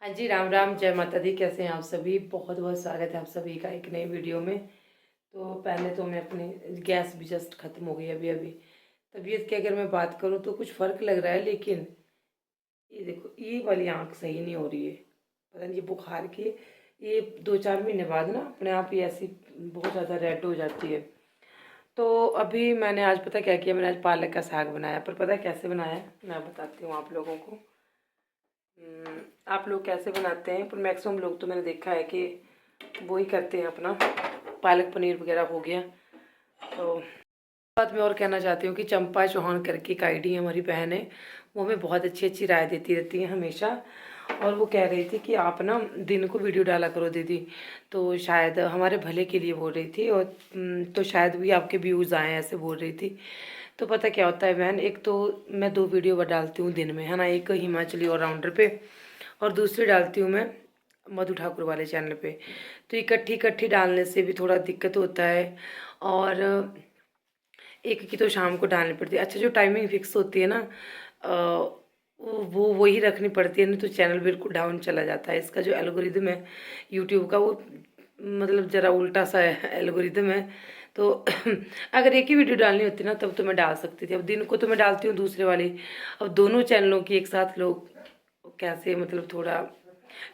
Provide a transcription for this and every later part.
हाँ जी, राम राम, जय माता दी। कैसे हैं आप सभी? बहुत बहुत स्वागत है आप सभी का एक नई वीडियो में। तो पहले तो मैं अपनी गैस भी जस्ट ख़त्म हो गई अभी अभी। तबीयत की अगर मैं बात करूँ तो कुछ फ़र्क लग रहा है, लेकिन ये देखो, ये वाली आँख सही नहीं हो रही है। पता नहीं ये बुखार की, ये 2-4 महीने बाद ना अपने आप ही ऐसी बहुत ज़्यादा रेड हो जाती है। तो अभी मैंने आज पता क्या किया, मैंने आज पालक का साग बनाया। पर पता है कैसे बनाया है? मैं बताती हूँ आप लोगों को। आप लोग कैसे बनाते हैं? पर मैक्सिमम लोग तो मैंने देखा है कि वो ही करते हैं अपना, पालक पनीर वगैरह हो गया। तो बात मैं और कहना चाहती हूँ कि चंपा चौहान करके एक आईडी हमारी बहन है, वो हमें बहुत अच्छी अच्छी राय देती रहती है हमेशा। और वो कह रही थी कि आप ना दिन को वीडियो डाला करो दीदी, तो शायद हमारे भले के लिए बोल रही थी। और तो शायद भी आपके व्यूज़ आए, ऐसे बोल रही थी। तो पता क्या होता है बहन, एक तो मैं 2 वीडियो डालती हूँ दिन में, है ना। एक हिमाचली ऑलराउंडर पे, और दूसरी डालती हूँ मैं मधु ठाकुर वाले चैनल पे। तो इकट्ठी इकट्ठी डालने से भी थोड़ा दिक्कत होता है। और एक की तो शाम को डालनी पड़ती है। अच्छा, जो टाइमिंग फिक्स होती है ना, वो वही रखनी पड़ती है, नहीं तो चैनल बिल्कुल डाउन चला जाता है। इसका जो एल्गोरिदम है यूट्यूब का, वो मतलब ज़रा उल्टा सा एल्गोरिदम है। तो अगर एक ही वीडियो डालनी होती ना तब तो मैं डाल सकती थी। अब दिन को तो मैं डालती हूँ दूसरे वाली। अब दोनों चैनलों की एक साथ लोग कैसे, मतलब थोड़ा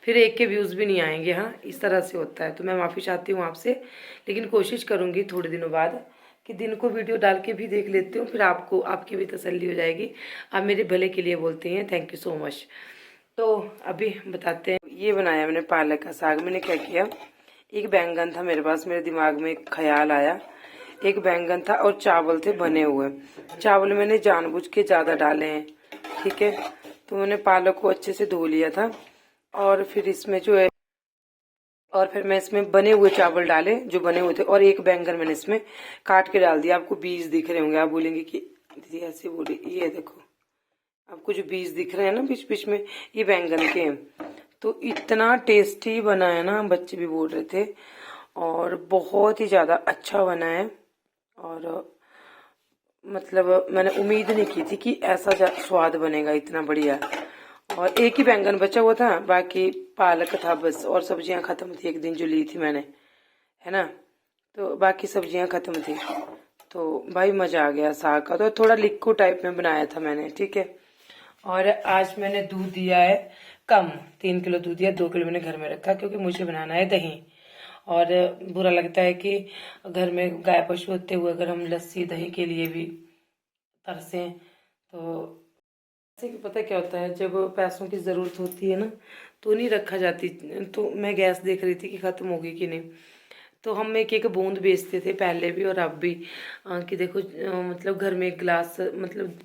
फिर एक के व्यूज़ भी नहीं आएंगे। हाँ, इस तरह से होता है। तो मैं माफ़ी चाहती हूँ आपसे, लेकिन कोशिश करूँगी थोड़े दिनों बाद कि दिन को वीडियो डाल के भी देख लेती हूँ, फिर आपको आपकी भी तसल्ली हो जाएगी। आप मेरे भले के लिए बोलते हैं, थैंक यू सो मच। तो अभी बताते हैं। ये बनाया मैंने पालक का साग। मैंने क्या किया, एक बैंगन था मेरे पास, मेरे दिमाग में एक ख्याल आया। एक बैंगन था और चावल थे बने हुए। चावल मैंने जानबूझ के ज़्यादा डाले हैं, ठीक है। तो मैंने पालक को अच्छे से धो लिया था, और फिर इसमें जो है, और फिर मैं इसमें बने हुए चावल डाले जो बने हुए थे, और एक बैंगन मैंने इसमें काट के डाल दिया। आपको बीज दिख रहे होंगे, आप बोलेंगे कि दीदी ऐसे बोली। ये देखो, आपको जो बीज दिख रहे हैं ना बीच बीच में, ये बैंगन के हैं। तो इतना टेस्टी बना है ना, बच्चे भी बोल रहे थे, और बहुत ही ज़्यादा अच्छा बना है। और मतलब मैंने उम्मीद नहीं की थी कि ऐसा स्वाद बनेगा, इतना बढ़िया। और एक ही बैंगन बचा हुआ था, बाकी पालक था बस, और सब्जियां खत्म थी एक दिन जो ली थी मैंने, है ना। तो बाकी सब्जियां खत्म थी। तो भाई मज़ा आ गया साग का। तो थोड़ा लिक्विड टाइप में बनाया था मैंने, ठीक है। और आज मैंने दूध दिया है कम, 3 किलो दूध दिया, 2 किलो मैंने घर में रखा क्योंकि मुझे बनाना है दही। और बुरा लगता है कि घर में गाय पशु होते हुए अगर हम लस्सी दही के लिए भी तरसें। तो ऐसे कि पता क्या होता है, जब पैसों की ज़रूरत होती है ना तो नहीं रखा जाती। तो मैं गैस देख रही थी कि ख़त्म होगी कि नहीं। तो हम एक एक बूंद बेचते थे पहले भी और अब भी। कि देखो, मतलब घर में एक गिलास, मतलब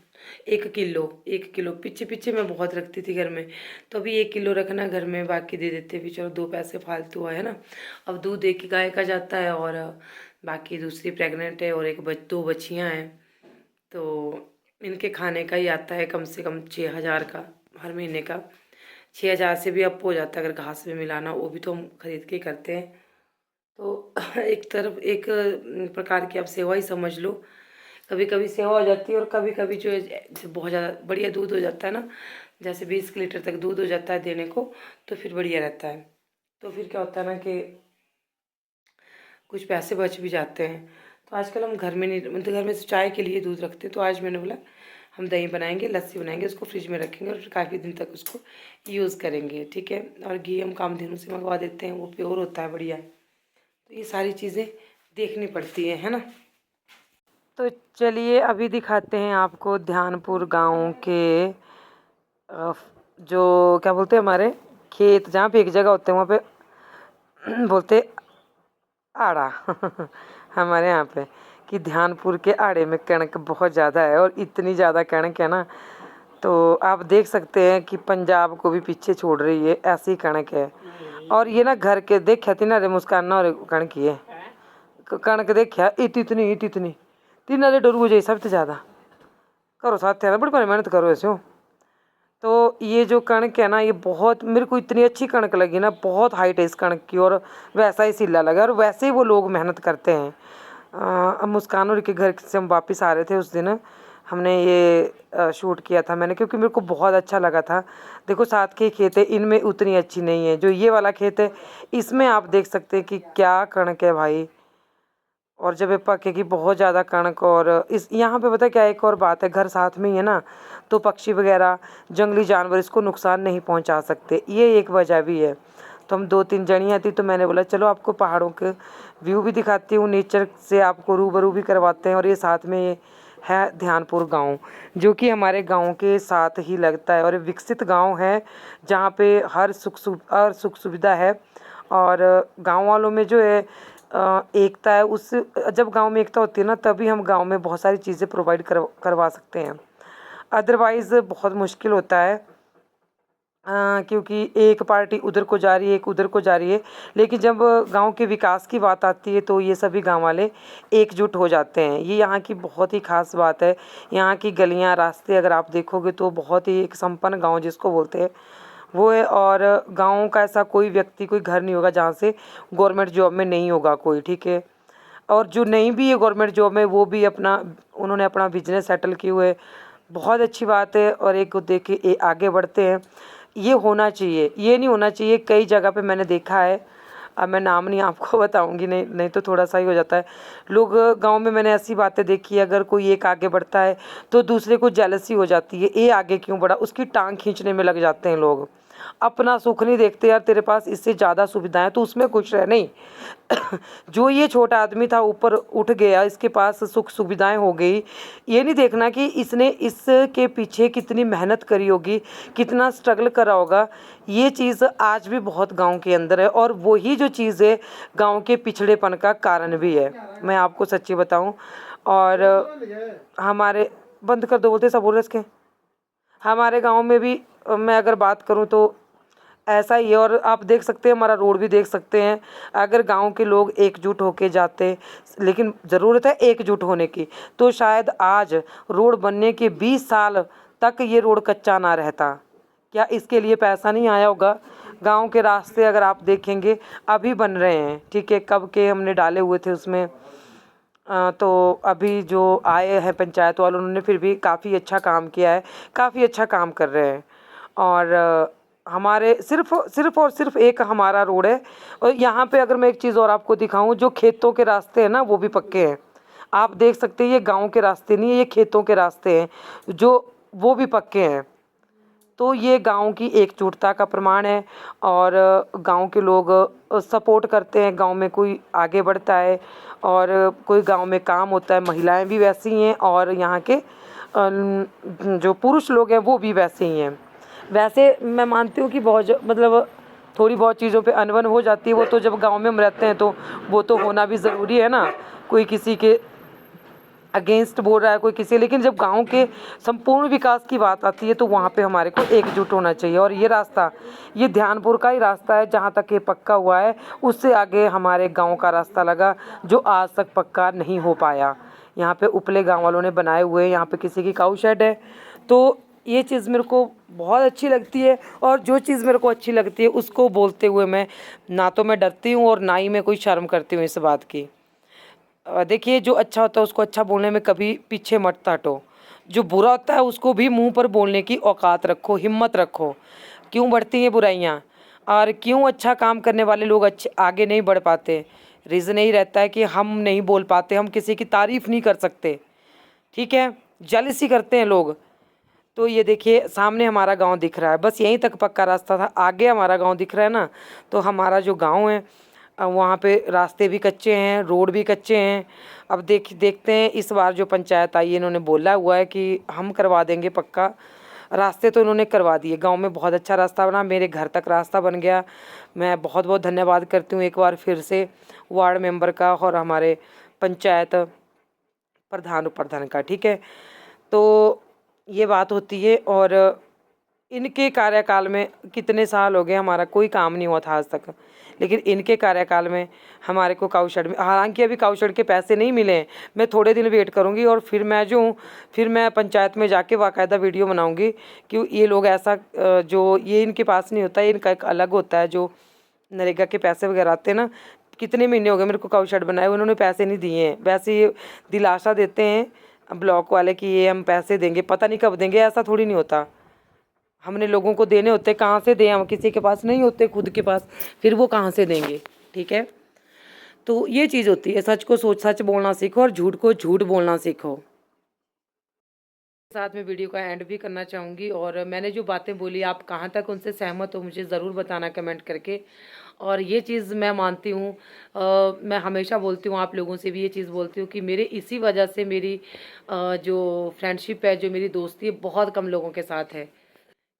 1 किलो पीछे पीछे मैं बहुत रखती थी घर में। तो अभी 1 किलो रखना घर में, बाकी दे देते भी, चलो 2 पैसे फालतू आए, है ना। अब दूध एक ही गाय का जाता है, और बाकी दूसरी प्रेग्नेंट है, और एक 2 बच्चियाँ हैं। तो इनके खाने का ही आता है कम से कम 6,000 का हर महीने का। 6,000 से भी अप हो जाता है अगर घास में मिलाना, वो भी तो हम खरीद के करते हैं। तो एक तरफ एक प्रकार की आप सेवा ही समझ लो। कभी कभी सेवा हो जाती है, और कभी कभी जो है जैसे बहुत ज़्यादा बढ़िया दूध हो जाता है ना, जैसे 20 लीटर तक दूध हो जाता है देने को, तो फिर बढ़िया रहता है। तो फिर क्या होता है ना कि कुछ पैसे बच भी जाते हैं। तो आजकल हम घर में नहीं, मतलब घर में चाय के लिए दूध रखते हैं। तो आज मैंने बोला हम दही बनाएंगे, लस्सी बनाएंगे, उसको फ्रिज में रखेंगे और फिर काफ़ी दिन तक उसको यूज़ करेंगे, ठीक है। और घी हम कामधेनु से मंगवा देते हैं, वो प्योर होता है, बढ़िया। तो ये सारी चीज़ें देखनी पड़ती हैं, है ना। तो चलिए अभी दिखाते हैं आपको ध्यानपुर गांव के जो क्या बोलते हैं, हमारे खेत जहाँ पे एक जगह होते हैं वहाँ पे बोलते आड़ा हमारे यहाँ पे, कि ध्यानपुर के आड़े में कणक बहुत ज़्यादा है, और इतनी ज़्यादा कणक है ना, तो आप देख सकते हैं कि पंजाब को भी पीछे छोड़ रही है, ऐसी कणक है। और ये ना घर के देखा थी ना रे मुस्कान ना, और कणक ही है कणक देखा इतनी इतनी 3 डोरू जाए सबसे ज़्यादा करो साथ बड़ी बड़ी मेहनत करो ऐसे हो। तो ये जो कणक है ना, ये बहुत मेरे को इतनी अच्छी कणक लगी ना, बहुत हाइट है इस कणक की, और वैसा ही सिला लगा, और वैसे ही वो लोग मेहनत करते हैं। अब मुस्कान और के घर से हम वापस आ रहे थे उस दिन, हमने ये शूट किया था मैंने, क्योंकि मेरे को बहुत अच्छा लगा था। देखो साथ के खेत है, इनमें उतनी अच्छी नहीं है। जो ये वाला खेत है इसमें आप देख सकते हैं कि क्या कणक है भाई, और जब ये पकेगी बहुत ज़्यादा कणक। और इस यहाँ पे पता है क्या, एक और बात है, घर साथ में ही है ना, तो पक्षी वगैरह जंगली जानवर इसको नुकसान नहीं पहुँचा सकते, ये एक वजह भी है। तो हम 2-3 जनियाँ थी, तो मैंने बोला चलो आपको पहाड़ों के व्यू भी दिखाती हूँ, नेचर से आपको रूबरू भी करवाते हैं। और ये साथ में ये है ध्यानपुर गांव, जो कि हमारे गांव के साथ ही लगता है, और ये विकसित गांव है जहाँ पे हर सुख सुविधा है। और गांव वालों में जो है एकता है, उस जब गांव में एकता होती है ना, तभी हम गांव में बहुत सारी चीज़ें प्रोवाइड करवा सकते हैं। अदरवाइज़ बहुत मुश्किल होता है, क्योंकि एक पार्टी उधर को जा रही है, एक उधर को जा रही है। लेकिन जब गांव के विकास की बात आती है तो ये सभी गांव वाले एकजुट हो जाते हैं। ये यहाँ की बहुत ही ख़ास बात है। यहाँ की गलियां, रास्ते अगर आप देखोगे तो बहुत ही एक संपन्न गांव जिसको बोलते हैं वो है। और गाँव का ऐसा कोई व्यक्ति, कोई घर नहीं होगा जहाँ से गवर्नमेंट जॉब में नहीं होगा कोई, ठीक है। और जो नहीं भी है गवर्नमेंट जॉब में, वो भी उन्होंने अपना बिजनेस सेटल किए हुए, बहुत अच्छी बात है। और एक को देख के आगे बढ़ते हैं, ये होना चाहिए। ये नहीं होना चाहिए, कई जगह पे मैंने देखा है, अब मैं नाम नहीं आपको बताऊंगी, नहीं नहीं तो थोड़ा सा ही हो जाता है। लोग गांव में मैंने ऐसी बातें देखी है, अगर कोई एक आगे बढ़ता है तो दूसरे को जेलसी हो जाती है, ये आगे क्यों बढ़ा, उसकी टांग खींचने में लग जाते हैं लोग। अपना सुख नहीं देखते, यार तेरे पास इससे ज़्यादा सुविधाएं तो उसमें खुश रह। नहीं जो ये छोटा आदमी था ऊपर उठ गया, इसके पास सुख सुविधाएं हो गई, ये नहीं देखना कि इसने इसके पीछे कितनी मेहनत करी होगी, कितना स्ट्रगल करा होगा। ये चीज़ आज भी बहुत गांव के अंदर है, और वही जो चीज़ है गांव के पिछड़ेपन का कारण भी है, मैं आपको सच्ची बताऊं। और हमारे बंद कर दो बोलते सब बोल रहे इसके, हमारे गांव में भी मैं अगर बात करूं तो ऐसा ही है। और आप देख सकते हैं, हमारा रोड भी देख सकते हैं, अगर गांव के लोग एकजुट होके जाते, लेकिन ज़रूरत है एकजुट होने की, तो शायद आज रोड बनने के 20 साल तक ये रोड कच्चा ना रहता। क्या इसके लिए पैसा नहीं आया होगा? गांव के रास्ते अगर आप देखेंगे अभी बन रहे हैं, ठीक है, कब के हमने डाले हुए थे उसमें, तो अभी जो आए हैं पंचायत वालों, उन्होंने फिर भी काफ़ी अच्छा काम किया है, काफ़ी अच्छा काम कर रहे हैं। और हमारे सिर्फ और सिर्फ एक हमारा रोड है। और यहाँ पे अगर मैं एक चीज़ और आपको दिखाऊं, जो खेतों के रास्ते हैं ना वो भी पक्के हैं। आप देख सकते हैं, ये गांव के रास्ते नहीं है, ये खेतों के रास्ते हैं जो वो भी पक्के हैं। तो ये गांव की एकजुटता का प्रमाण है। और गांव के लोग सपोर्ट करते हैं, गांव में कोई आगे बढ़ता है और कोई गांव में काम होता है, महिलाएं भी वैसी ही हैं, और यहाँ के जो पुरुष लोग हैं वो भी वैसे ही हैं। वैसे मैं मानती हूँ कि मतलब थोड़ी बहुत चीज़ों पे अनबन हो जाती है, वो तो जब गांव में हम रहते हैं तो वो तो होना भी ज़रूरी है ना। कोई किसी के अगेंस्ट बोल रहा है, कोई किसी, लेकिन जब गांव के संपूर्ण विकास की बात आती है तो वहाँ पे हमारे को एकजुट होना चाहिए। और ये रास्ता, ये ध्यानपुर का ही रास्ता है जहाँ तक ये पक्का हुआ है, उससे आगे हमारे गांव का रास्ता लगा जो आज तक पक्का नहीं हो पाया। यहाँ पे उपले गांव वालों ने बनाए हुए हैं, यहाँ पे किसी की काऊ शेड है। तो ये चीज़ मेरे को बहुत अच्छी लगती है, और जो चीज़ मेरे को अच्छी लगती है उसको बोलते हुए मैं ना तो मैं डरती हूँ और ना ही मैं कोई शर्म करती हूँ इस बात की। देखिए, जो अच्छा होता है उसको अच्छा बोलने में कभी पीछे मत हटो, जो बुरा होता है उसको भी मुंह पर बोलने की औकात रखो, हिम्मत रखो। क्यों बढ़ती हैं बुराइयाँ, और क्यों अच्छा काम करने वाले लोग अच्छे आगे नहीं बढ़ पाते? रीज़न यही रहता है कि हम नहीं बोल पाते, हम किसी की तारीफ़ नहीं कर सकते, ठीक है, जेलसी करते हैं लोग। तो ये देखिए सामने हमारा गांव दिख रहा है, बस यहीं तक पक्का रास्ता था, आगे हमारा गांव दिख रहा है ना। तो हमारा जो गांव है वहाँ पे रास्ते भी कच्चे हैं, रोड भी कच्चे हैं। अब देखते हैं, इस बार जो पंचायत आई है इन्होंने बोला हुआ है कि हम करवा देंगे पक्का रास्ते, तो इन्होंने करवा दिए। गांव में बहुत अच्छा रास्ता बना, मेरे घर तक रास्ता बन गया। मैं बहुत बहुत धन्यवाद करती हूँ एक बार फिर से वार्ड मेंबर का और हमारे पंचायत प्रधान उपाध्याय का, ठीक है। तो ये बात होती है। और इनके कार्यकाल में कितने साल हो गए, हमारा कोई काम नहीं हुआ था आज तक, लेकिन इनके कार्यकाल में हमारे को काऊ शेड में, हालांकि अभी काऊ शेड के पैसे नहीं मिले हैं, मैं थोड़े दिन वेट करूंगी और फिर मैं जो हूँ, फिर मैं पंचायत में जाके बाकायदा वीडियो बनाऊंगी। क्यों ये लोग ऐसा जो ये इनके पास नहीं होता है, इनका एक अलग होता है, जो नरेगा के पैसे वगैरह आते हैं ना। कितने महीने हो गए मेरे को काऊ शेड बनाए, उन्होंने पैसे नहीं दिए हैं, वैसे ये दिलासा देते हैं ब्लॉक वाले कि ये हम पैसे देंगे, पता नहीं कब देंगे, ऐसा थोड़ी नहीं होता। हमने लोगों को देने होते, कहाँ से दें हम, किसी के पास नहीं होते खुद के पास, फिर वो कहाँ से देंगे। ठीक है, तो ये चीज़ होती है, सच को सच बोलना सीखो और झूठ को झूठ बोलना सीखो। साथ में वीडियो का एंड भी करना चाहूँगी, और मैंने जो बातें बोली आप कहाँ तक उनसे सहमत हो मुझे ज़रूर बताना कमेंट करके। और ये चीज़ मैं मानती हूँ, मैं हमेशा बोलती हूँ, आप लोगों से भी ये चीज़ बोलती हूँ कि मेरे इसी वजह से मेरी जो फ्रेंडशिप है, जो मेरी दोस्ती है, बहुत कम लोगों के साथ है।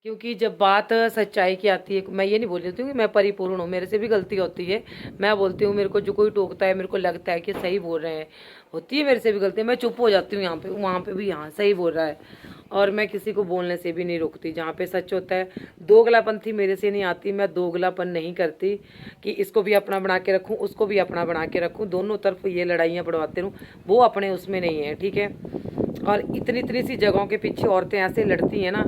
क्योंकि जब बात सच्चाई की आती है, मैं ये नहीं बोल रही हूँ कि मैं परिपूर्ण हूँ, मेरे से भी गलती होती है। मैं बोलती हूँ मेरे को जो कोई टोकता है, मेरे को लगता है कि सही बोल रहे हैं, होती है मेरे से भी गलती, मैं चुप हो जाती हूँ यहाँ पे, वहाँ पे भी हाँ सही बोल रहा है, और मैं किसी को बोलने से भी नहीं रोकती। जहाँ पे सच होता है, दोगलापन थी मेरे से नहीं आती, मैं दोगलापन नहीं करती कि इसको भी अपना बना के रखूँ, उसको भी अपना बना के रखूँ, दोनों तरफ ये लड़ाइयाँ बढ़वाते रहूँ, वो अपने उसमें नहीं है। ठीक है, और इतनी इतनी सी जगहों के पीछे औरतें ऐसे लड़ती हैं ना,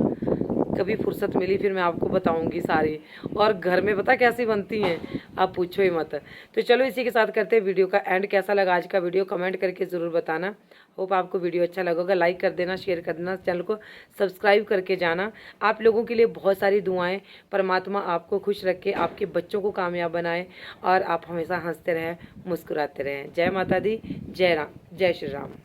कभी फुर्सत मिली फिर मैं आपको बताऊंगी सारी, और घर में पता कैसी बनती हैं, आप पूछो ही मत। तो चलो इसी के साथ करते हैं वीडियो का एंड। कैसा लगा आज का वीडियो कमेंट करके ज़रूर बताना। होप आपको वीडियो अच्छा लगेगा, लाइक कर देना, शेयर कर देना, चैनल को सब्सक्राइब करके जाना। आप लोगों के लिए बहुत सारी दुआएं, परमात्मा आपको खुश रखे, आपके बच्चों को कामयाब बनाए, और आप हमेशा हंसते रहें, मुस्कुराते रहें। जय माता दी, जय राम, जय श्री राम।